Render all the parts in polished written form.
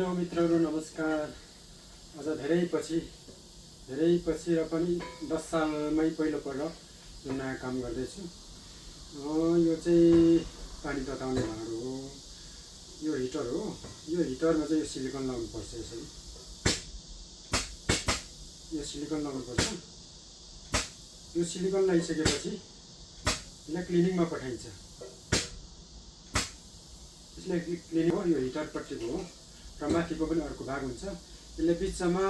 Hello मित्रहरू नमस्कार। आज धेरै पछि र पनि 10 सालमै पहिलोपल्ट यो नयाँ काम गर्दैछु। यो चाहिँ पानी तताउने भाँडो हो, यो हिटर हो। यो हिटरमा चाहिँ यो सिलिकन लाउनुपर्छ। यसरी यो सिलिकन लाउनुपर्छ। यो सिलिकन लगाइसकेपछि यसलाई क्लिनिङमा पठाइन्छ। यसले क्लिनिङ हो, यो हिटरपट्टिको हो र माथिको पनि अर्को भाग हुन्छ। यसले बिचमा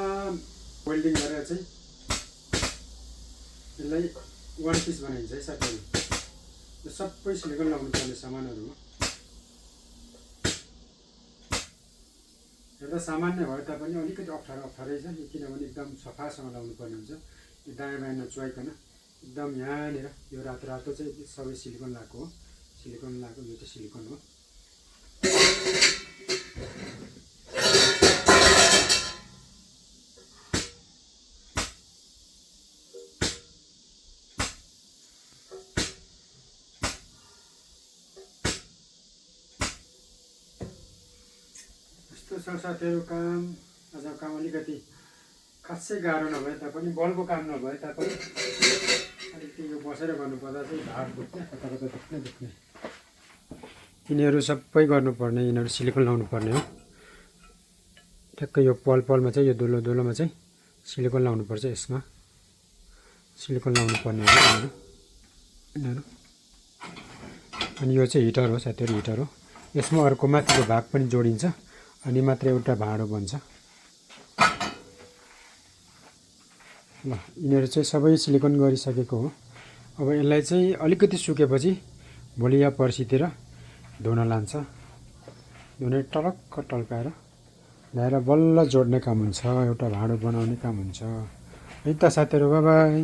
वेल्डिङ गरेर चाहिँ यसलाई वान पिस बनाइन्छ है साथीहरू। यो सबै सिलिकन लगाउनु पर्ने सामानहरू हो। हेर्दा सामान्य भए तापनि अलिकति अप्ठ्यारै छ, किनभने एकदम सफासँग लाउनु पर्ने हुन्छ। यो दायाँ बायाँ नचुवाइकन एकदम यहाँनिर यो रातो चाहिँ सबै सिलिकन लगाएको हो। सिलिकन लगाएको यो चाहिँ सिलिकन हो। यस्तो छ साथीहरू काम। आज काम अलिकति खासै गाह्रो नभए तापनि, बलको काम नभए तापनि अलिकति यो बसेर गर्नुपर्दा चाहिँ भार दुख्ने, कता दुख्ने यिनीहरू सबै गर्नुपर्ने। यिनीहरू सिलिकन लाउनु पर्ने हो। ठ्याक्कै यो पलमा चाहिँ यो दुलोमा चाहिँ सिलिकन लाउनुपर्छ। यसमा सिलिकन लाउनु पर्ने हो यिनीहरू। अनि यो चाहिँ हिटर हो साथीहरू, हिटर हो। यसमा अर्को माथिको भाग पनि जोडिन्छ अनि मात्र एउटा भाँडो बन्छ। ल यिनीहरू चाहिँ सबै सिलिकन गरिसकेको हो। अब यसलाई चाहिँ अलिकति सुकेपछि भोलि या पर्सितिर धुन लान्छ। धुने टलक्क टल्काएर ल्याएर बल्ल जोड्ने काम हुन्छ, एउटा भाँडो बनाउने काम हुन्छ है त साथीहरू। By by.